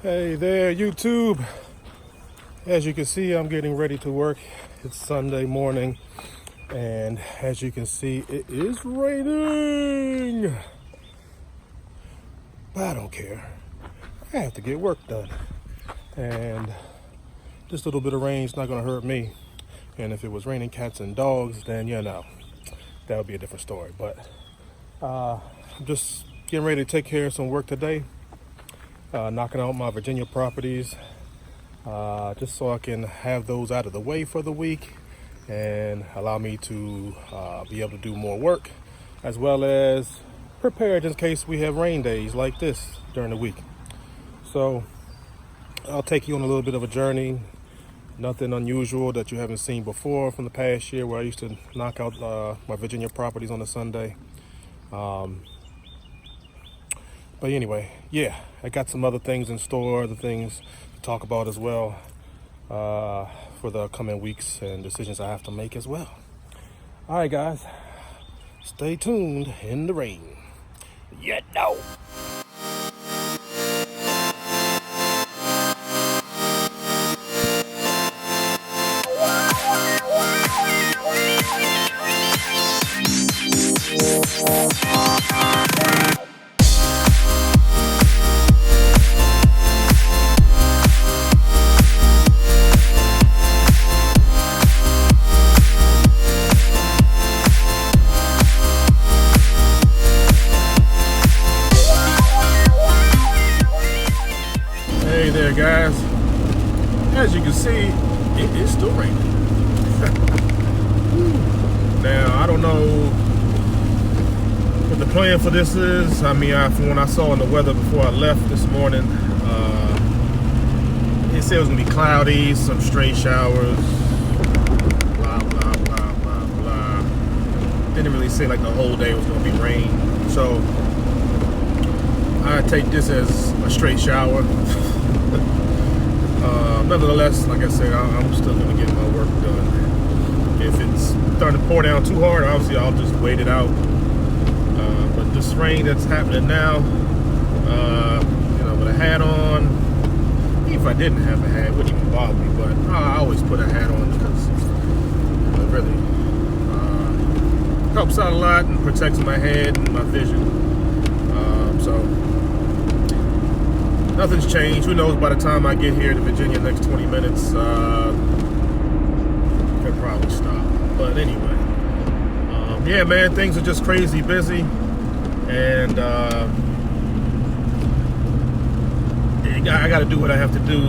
Hey there, YouTube. As you can see, I'm getting ready to work. It's Sunday morning, and as you can see, it is raining. But I don't care. I have to get work done. And this little bit of rain's not gonna hurt me. And if it was raining cats and dogs, then that would be a different story. But I'm just getting ready to take care of some work today. Knocking out my Virginia properties, just so I can have those out of the way for the week and allow me to be able to do more work, as well as prepare just in case we have rain days like this during the week. So I'll take you on a little bit of a journey. Nothing unusual that you haven't seen before from the past year, where I used to knock out my Virginia properties on a Sunday. But anyway, yeah, I got some other things in store, other things to talk about as well for the coming weeks and decisions I have to make as well. All right, guys, stay tuned in the rain. Yeah, no. Hey there, guys. As you can see, it is still raining. Now, I don't know what the plan for this is. I mean, from when I saw in the weather before I left this morning, it said it was going to be cloudy, some stray showers, blah, blah, blah, blah, blah. Didn't really say like the whole day was going to be rain. So, I take this as a straight shower. Nevertheless, like I said, I'm still going to get my work done. If it's starting to pour down too hard, obviously I'll just wait it out. But this rain that's happening now, with a hat on, even if I didn't have a hat, it wouldn't even bother me. But I always put a hat on because it really helps out a lot and protects my head and my vision. So nothing's changed. Who knows, by the time I get here to Virginia next 20 minutes, it'll probably stop. But anyway, yeah, man, things are just crazy busy. And I got to do what I have to do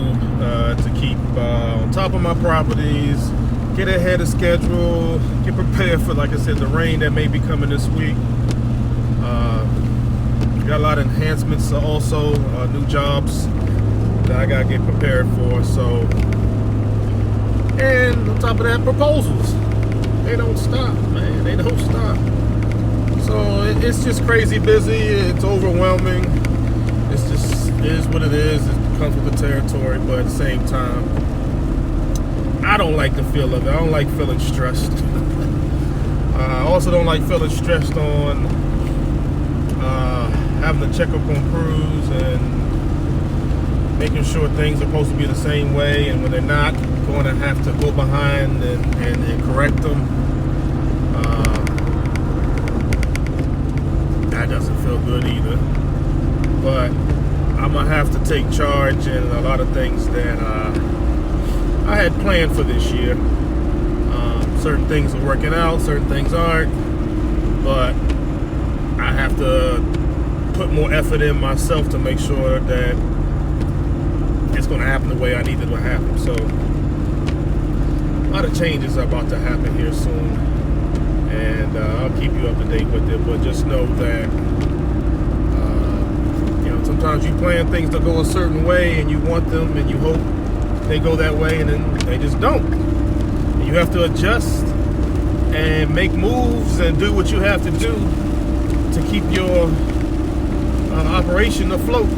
to keep on top of my properties, get ahead of schedule, get prepared for, like I said, the rain that may be coming this week. Got a lot of enhancements also, new jobs that I gotta get prepared for. So, and on top of that, proposals. They don't stop, man. They don't stop. So it's just crazy busy. It's overwhelming. It's just, it is what it is. It comes with the territory, but at the same time, I don't like the feel of it. I don't like feeling stressed. I also don't like feeling stressed on having to check up on crews and making sure things are supposed to be the same way, and when they're not, going to have to go behind and correct them. That doesn't feel good either. But I'm going to have to take charge in a lot of things that I had planned for this year. Certain things are working out, certain things aren't, but I have to put more effort in myself to make sure that it's going to happen the way I need it to happen. So a lot of changes are about to happen here soon, and I'll keep you up to date with it. But just know that sometimes you plan things to go a certain way and you want them and you hope they go that way, and then they just don't. And you have to adjust and make moves and do what you have to do to keep your operation afloat.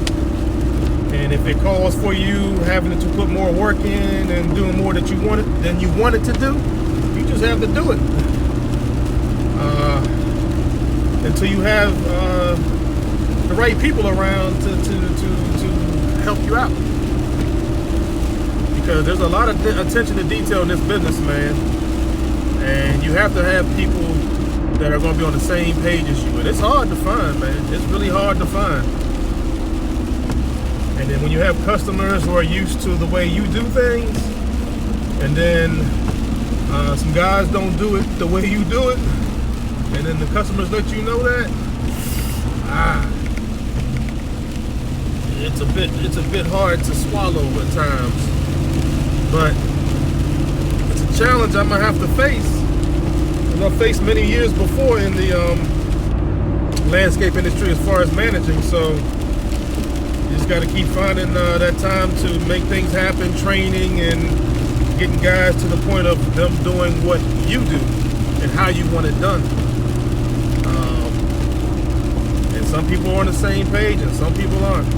And if it calls for you having to put more work in and doing more than you wanted to do, you just have to do it until you have the right people around to help you out. Because there's a lot of attention to detail in this business, man. And you have to have people that are going to be on the same page as you. And it's hard to find, man. It's really hard to find. And then when you have customers who are used to the way you do things, and then some guys don't do it the way you do it, and then the customers let you know that, it's a bit hard to swallow at times. But it's a challenge I'm gonna have to face. I've faced many years before in the landscape industry as far as managing. So you just got to keep finding that time to make things happen, training and getting guys to the point of them doing what you do and how you want it done. And some people are on the same page and some people aren't.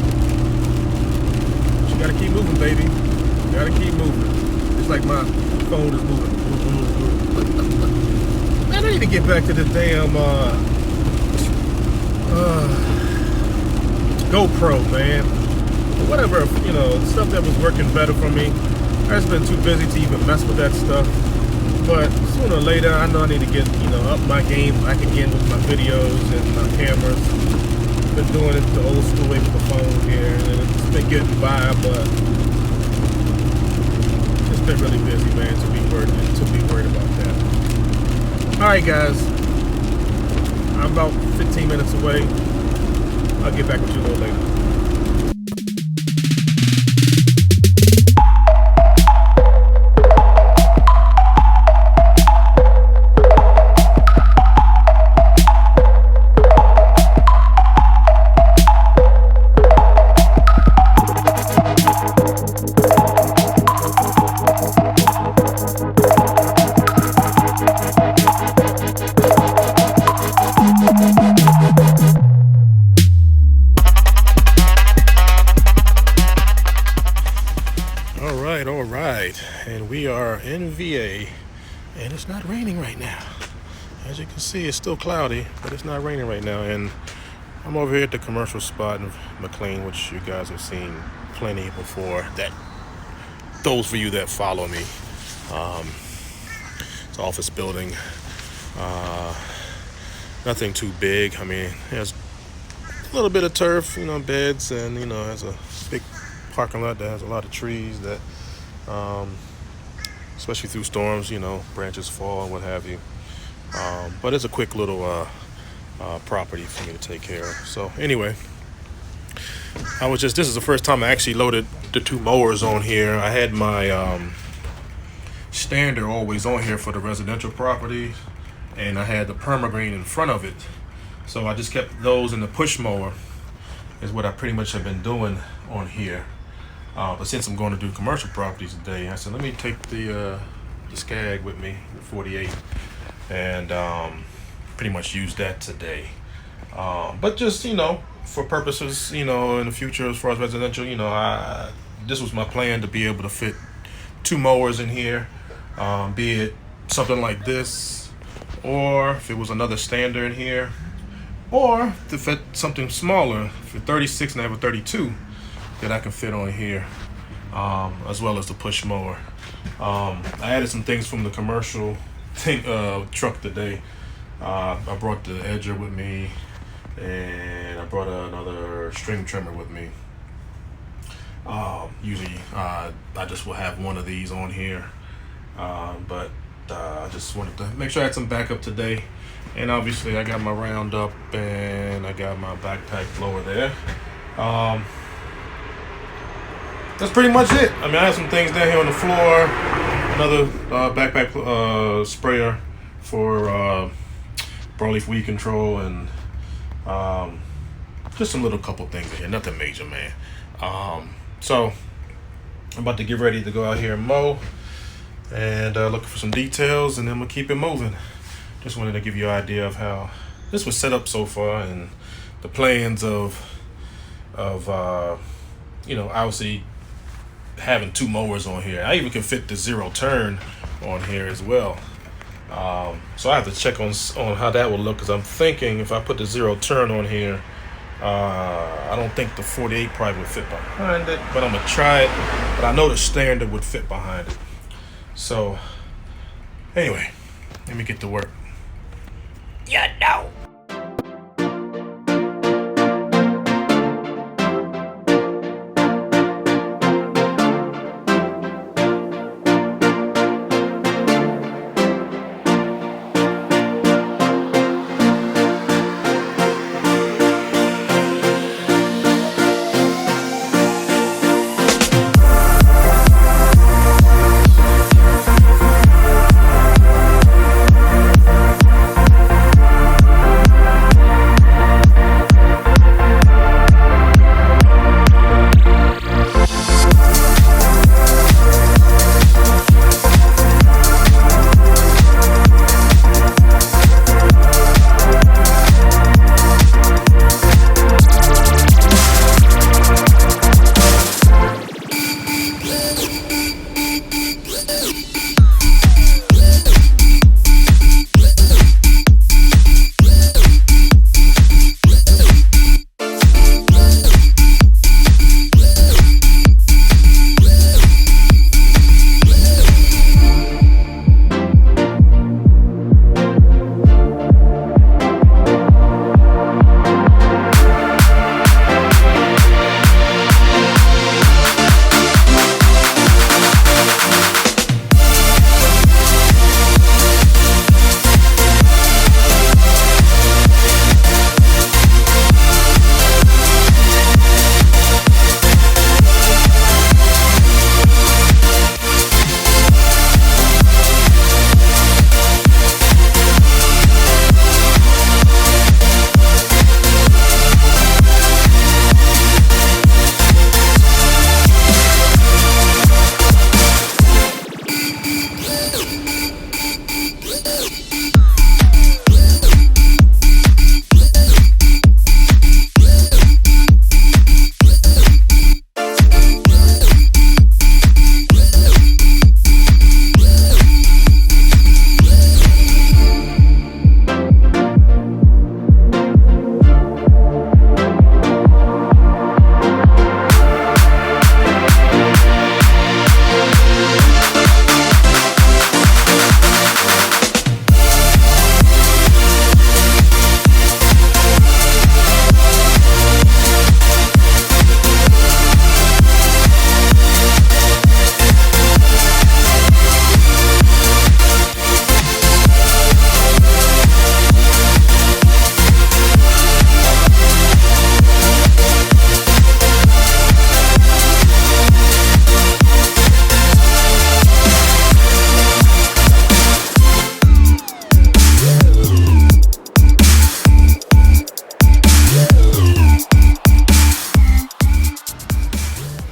But you got to keep moving, baby. You got to keep moving. Just like my phone is moving. Man, I need to get back to this damn GoPro, man. Whatever, you know, stuff that was working better for me. I've just been too busy to even mess with that stuff. But sooner or later, I know I need to get, you know, up my game back again with my videos and my cameras. Been doing it the old school way with the phone here, and it's been getting by, but it's been really busy, man, to be worried about that. All right, guys, I'm about 15 minutes away. I'll get back with you a little later. All right, and we are in VA, and it's not raining right now. As you can see, it's still cloudy, but it's not raining right now. And I'm over here at the commercial spot in McLean, which you guys have seen plenty before. That those for you that follow me, it's an office building. Nothing too big. I mean, there's a little bit of turf, you know, beds, and you know, has a big parking lot that has a lot of trees that, especially through storms, you know, branches fall and what have you. But it's a quick little property for me to take care of. So anyway, this is the first time I actually loaded the two mowers on here. I had my stander always on here for the residential property, and I had the permagreen in front of it. So I just kept those in the push mower is what I pretty much have been doing on here. But since I'm going to do commercial properties today, I said, let me take the Skag with me, the 48, and pretty much use that today. But just, you know, for purposes, you know, in the future as far as residential, you know, this was my plan to be able to fit two mowers in here, be it something like this, or if it was another stander in here, or to fit something smaller, for 36 and I have a 32 that I can fit on here, as well as the push mower. I added some things from the commercial truck today. I brought the edger with me, and I brought another string trimmer with me. Usually I just will have one of these on here, but I just wanted to make sure I had some backup today. And obviously I got my Roundup and I got my backpack blower there. That's pretty much it. I mean, I have some things down here on the floor. Another backpack sprayer for broadleaf weed control, and just some little couple things in here. Nothing major, man. So I'm about to get ready to go out here and mow, and looking for some details, and then we'll keep it moving. Just wanted to give you an idea of how this was set up so far, and the plans of you know, obviously having two mowers on here. I even can fit the zero turn on here as well. So I have to check on how that will look, because I'm thinking if I put the zero turn on here, I don't think the 48 probably would fit behind it, but I'm gonna try it. But I know the standard would fit behind it. So anyway, let me get to work. You know.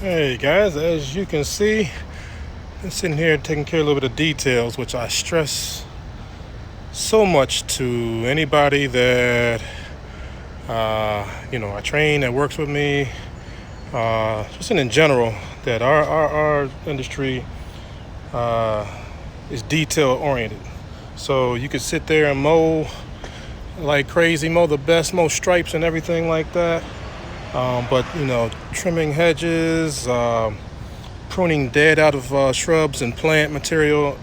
Hey guys, as you can see, I'm sitting here taking care of a little bit of details, which I stress so much to anybody that I train, that works with me, just in general, that our industry is detail oriented. So you could sit there and mow like crazy, mow the best, mow stripes and everything like that. But trimming hedges, pruning dead out of shrubs and plant material,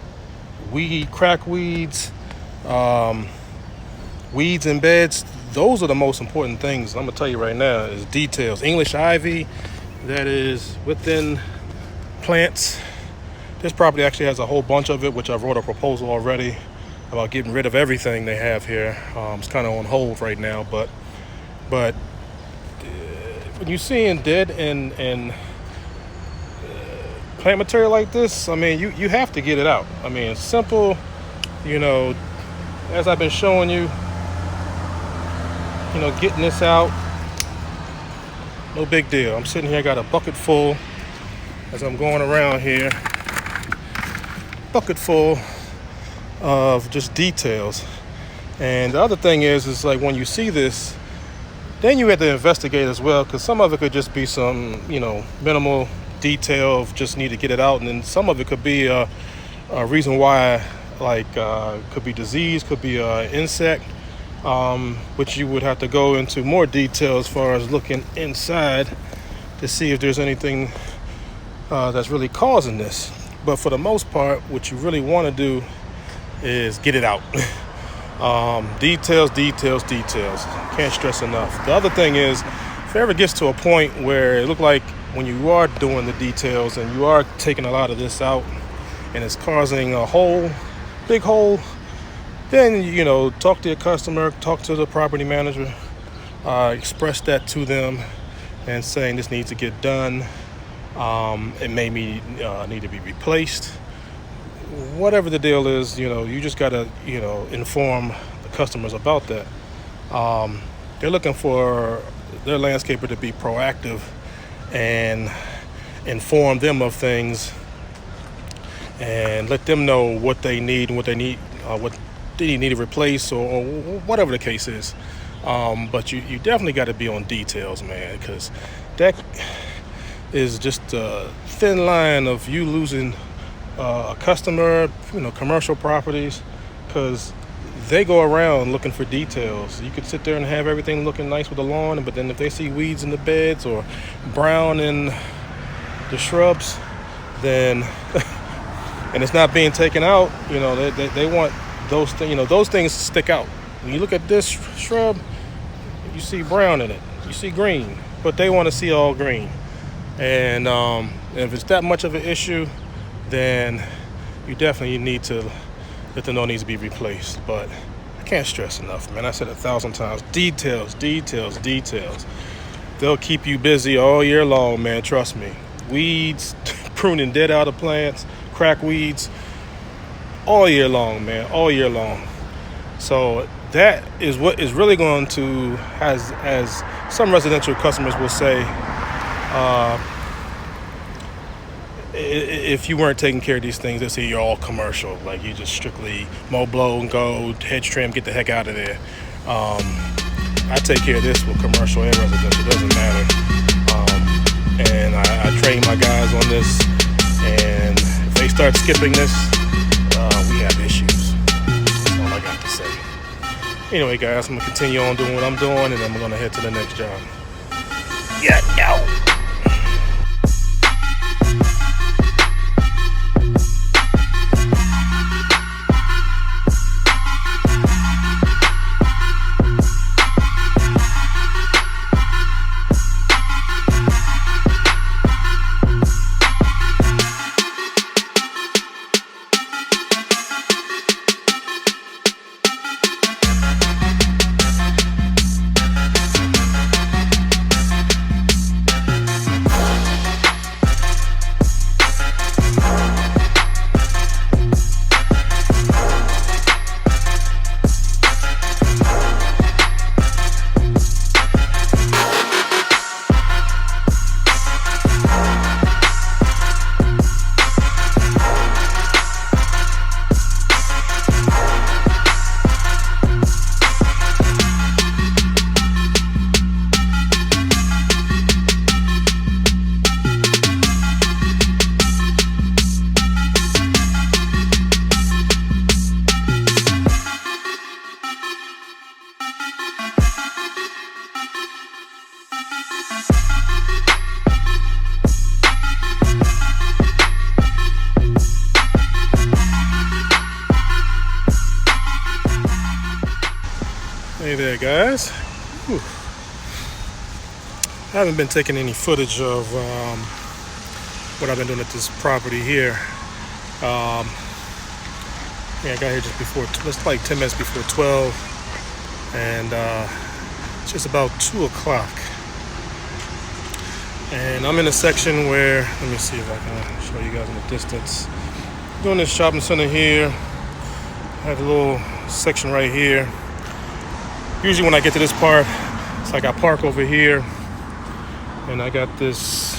crack weeds, weeds in beds. Those are the most important things. I'm gonna tell you right now is details. English ivy that is within plants. This property actually has a whole bunch of it, which I've wrote a proposal already about getting rid of everything they have here. It's kind of on hold right now, but when you're seeing dead and plant material like this, I mean, you have to get it out. I mean, it's simple, as I've been showing you, getting this out, no big deal. I'm sitting here, I got a bucket full as I'm going around here, bucket full of just details. And the other thing is like when you see this, then you have to investigate as well, because some of it could just be some, minimal detail of just need to get it out, and then some of it could be a reason why, like could be disease, could be insect. which you would have to go into more detail as far as looking inside to see if there's anything that's really causing this. But for the most part, what you really want to do is get it out. Details. Can't stress enough. The other thing is, if it ever gets to a point where it looks like when you are doing the details and you are taking a lot of this out and it's causing a big hole, then, talk to your customer, talk to the property manager, express that to them and saying this needs to get done. It may need to be replaced. Whatever the deal is, you just got to, inform the customers about that. They're looking for their landscaper to be proactive and inform them of things and let them know what they need and what they need to replace or whatever the case is. But you definitely got to be on details, man, because that is just a thin line of you losing a customer, commercial properties, because they go around looking for details. You could sit there and have everything looking nice with the lawn, but then if they see weeds in the beds or brown in the shrubs, then and it's not being taken out, they want those things. Those things stick out. When you look at this shrub, you see brown in it, you see green, but they want to see all green. And if it's that much of an issue, then you definitely need to let them know it needs to be replaced. But I can't stress enough, man. I said 1,000 times, details. They'll keep you busy all year long, man, trust me. Weeds, pruning dead out of plants, crack weeds, all year long, man, all year long. So that is what is really going to, as some residential customers will say, if you weren't taking care of these things, they'll say you're all commercial, like you just strictly mow, blow, and go, hedge trim, get the heck out of there. I take care of this with commercial and residential, doesn't matter. And I train my guys on this, and if they start skipping this, we have issues. That's all I got to say. Anyway, guys, I'm gonna continue on doing what I'm doing, and then I'm gonna head to the next job. Hey there, guys. Whew. I haven't been taking any footage of what I've been doing at this property here. I got here just before, it's like 10 minutes before 12, and it's just about 2 o'clock. And I'm in a section where, let me see if I can show you guys in the distance. Doing this shopping center here. I have a little section right here. Usually when I get to this part, it's like I park over here, and I got this,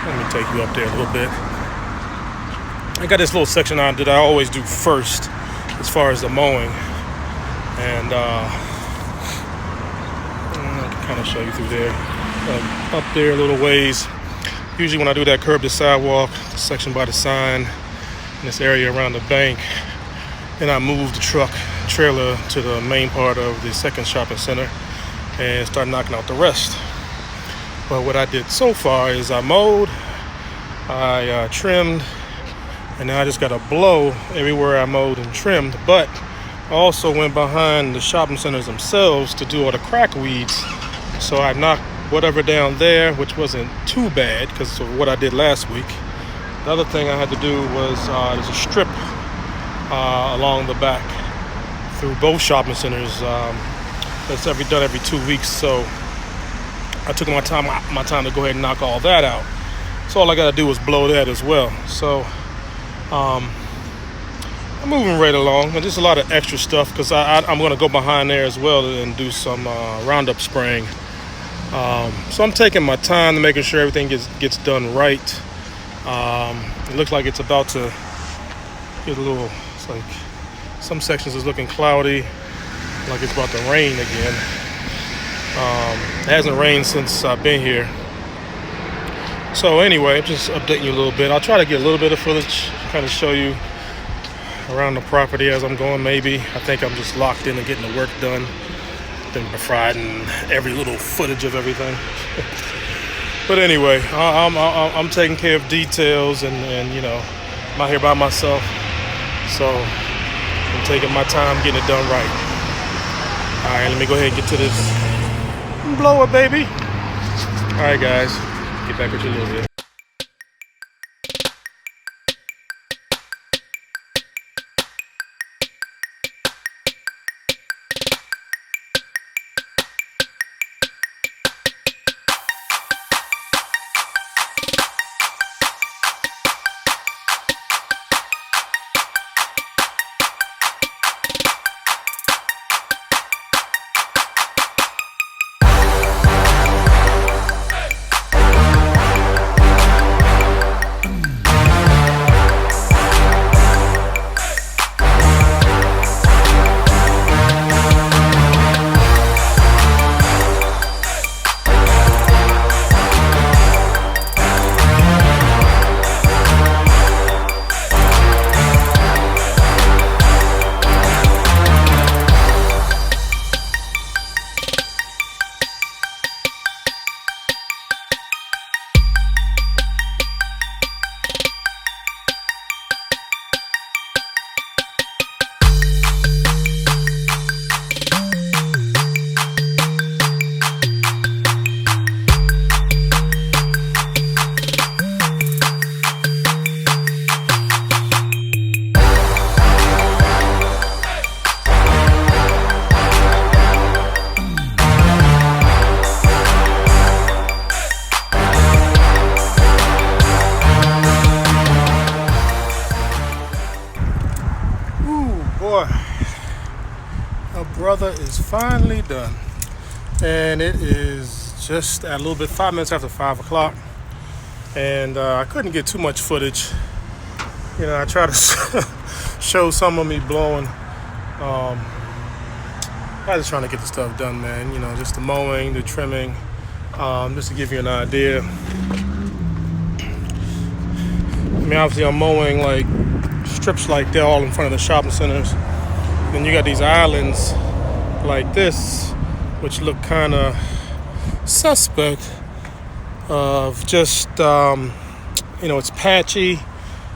let me take you up there a little bit. I got this little section on that I always do first as far as the mowing, and I can kind of show you through there. Up there a little ways. Usually when I do that curb to sidewalk, the section by the sign, in this area around the bank, then I move the truck trailer to the main part of the second shopping center and start knocking out the rest. But what I did so far is I mowed, I trimmed, and now I just got to blow everywhere I mowed and trimmed. But I also went behind the shopping centers themselves to do all the crack weeds. So I knocked whatever down there, which wasn't too bad because of what I did last week. The other thing I had to do was there's a strip along the back through both shopping centers. That's done every 2 weeks. So I took my time to go ahead and knock all that out. So all I got to do was blow that as well. So I'm moving right along, and there's a lot of extra stuff because I'm going to go behind there as well and do some Roundup spraying. So I'm taking my time to making sure everything gets done right. It looks like it's about to get it's like some sections is looking cloudy, like it's about to rain again. It hasn't rained since I've been here. So anyway, I'm just updating you a little bit. I'll try to get a little bit of footage, kind of show you around the property as I'm going. Maybe I think I'm just locked in and getting the work done, then providing every little footage of everything. But anyway, I'm taking care of details, and you know, I'm out here by myself, so I'm taking my time getting it done right. All right, let me go ahead and get to this blower, baby. All right, guys, get back with you a little bit. Boy, our brother is finally done, and it is just a little bit 5 minutes after 5 o'clock, and I couldn't get too much footage. You know, I try to show some of me blowing. I was just trying to get the stuff done, man. You know, just the mowing, the trimming, just to give you an idea. I mean, obviously I'm mowing like strips like that all in front of the shopping centers. Then you got these islands like this, which look kind of suspect of just, you know, it's patchy.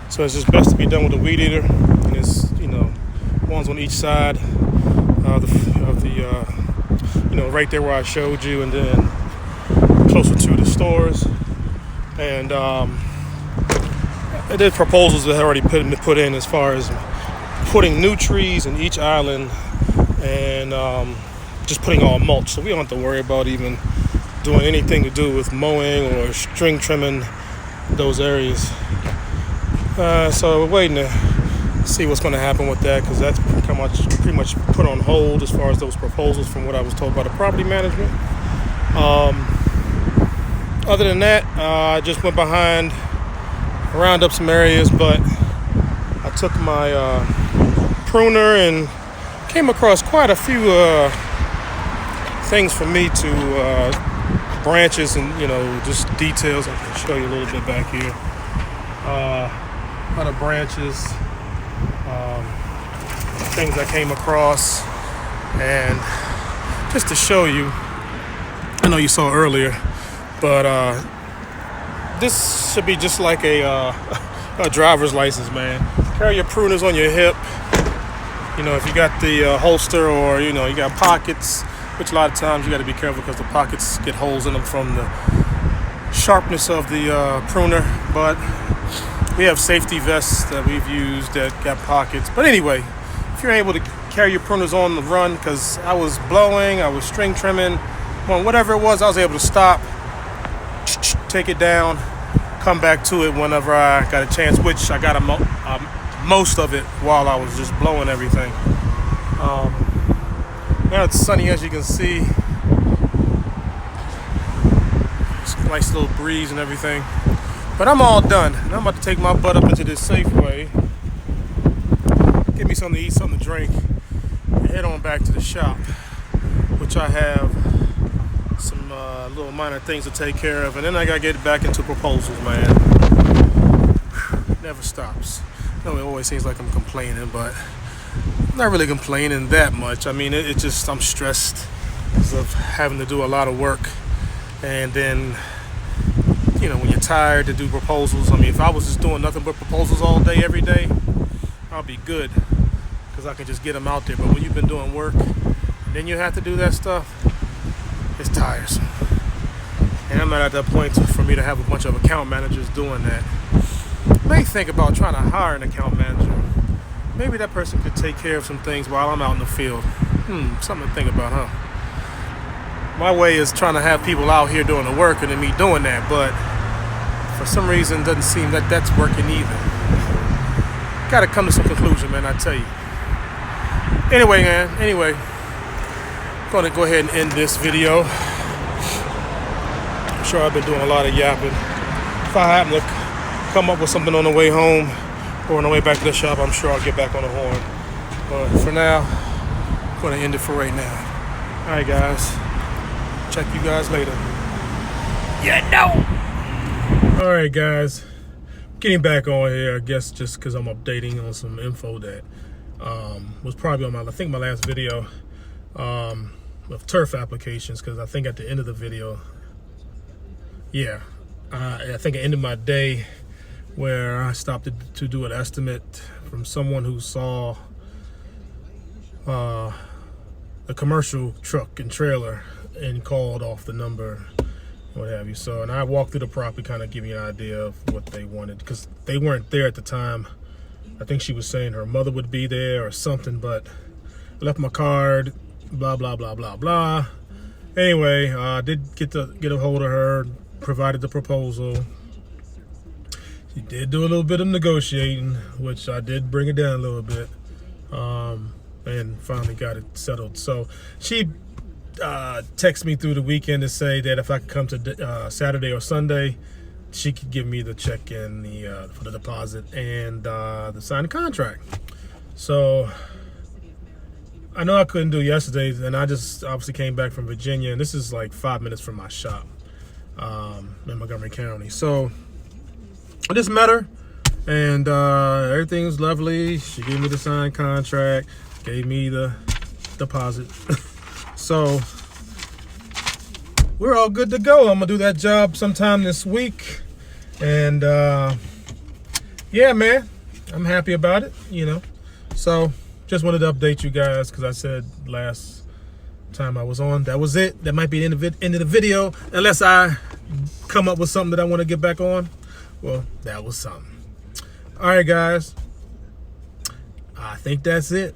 So it's just best to be done with a weed eater. And it's, you know, ones on each side of the you know, right there where I showed you, and then closer to the stores. And there's proposals that have already been put in as far as putting new trees in each island and just putting all mulch. So we don't have to worry about even doing anything to do with mowing or string trimming those areas. So we're waiting to see what's going to happen with that, because that's pretty much put on hold as far as those proposals from what I was told by the property management. Other than that, I just went behind, round up some areas, but I took my pruner and came across quite a few things for me to branches and, you know, just details. I can show you a little bit back here. Other branches, things I came across, and just to show you, I know you saw earlier, but this should be just like a driver's license, man. Carry your pruners on your hip. You know, if you got the holster, or you know, you got pockets, which a lot of times you got to be careful because the pockets get holes in them from the sharpness of the pruner. But we have safety vests that we've used that got pockets. But anyway, if you're able to carry your pruners on the run, because I was blowing, I was string trimming, well, whatever it was, I was able to stop, take it down, come back to it whenever I got a chance, which I got most of it while I was just blowing everything. Now it's sunny, as you can see. It's a nice little breeze and everything. But I'm all done. And I'm about to take my butt up into this Safeway, get me something to eat, something to drink, and head on back to the shop, which I have some little minor things to take care of. And then I gotta get back into proposals, man. Never stops. I know it always seems like I'm complaining, but I'm not really complaining that much. I mean, it just, I'm stressed because of having to do a lot of work. And then, you know, when you're tired to do proposals, I mean, if I was just doing nothing but proposals all day, every day, I'll be good because I can just get them out there. But when you've been doing work, then you have to do that stuff, it's tiresome. And I'm not at that point for me to have a bunch of account managers doing that. I may think about trying to hire an account manager. Maybe that person could take care of some things while I'm out in the field. Something to think about, huh? My way is trying to have people out here doing the work and then me doing that, but for some reason it doesn't seem that that's working either. Gotta come to some conclusion, man, I tell you. Anyway, man, I'm gonna go ahead and end this video. I'm sure I've been doing a lot of yapping. If I happen to come up with something on the way home or on the way back to the shop, I'm sure I'll get back on the horn. But for now, I'm gonna end it for right now. All right, guys. Check you guys later. You know. All right, guys. Getting back on here, I guess just because I'm updating on some info that was probably on I think my last video of turf applications, because I think at the end of the video, I think I ended my day where I stopped to do an estimate from someone who saw a commercial truck and trailer and called off the number, what have you. So, and I walked through the property, kind of giving you an idea of what they wanted, because they weren't there at the time. I think she was saying her mother would be there or something, but I left my card, blah, blah, blah, blah, blah. Anyway, I did get a hold of her, provided the proposal. She did do a little bit of negotiating, which I did bring it down a little bit, and finally got it settled. So she texted me through the weekend to say that if I could come to Saturday or Sunday, she could give me the check and for the deposit and the signed contract. So I know I couldn't do it yesterday, and I just obviously came back from Virginia, and this is like 5 minutes from my shop in Montgomery County. So I just met her, and everything was lovely. She gave me the signed contract, gave me the deposit. So we're all good to go. I'm gonna do that job sometime this week, and yeah, man, I'm happy about it, you know. So just wanted to update you guys, because I said last time I was on, that was it. That might be the end of the video, unless I come up with something that I want to get back on. Well, that was something. All right, guys, I think that's it,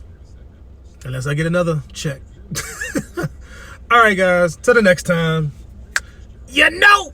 unless I get another check. All right, guys, till the next time. You know.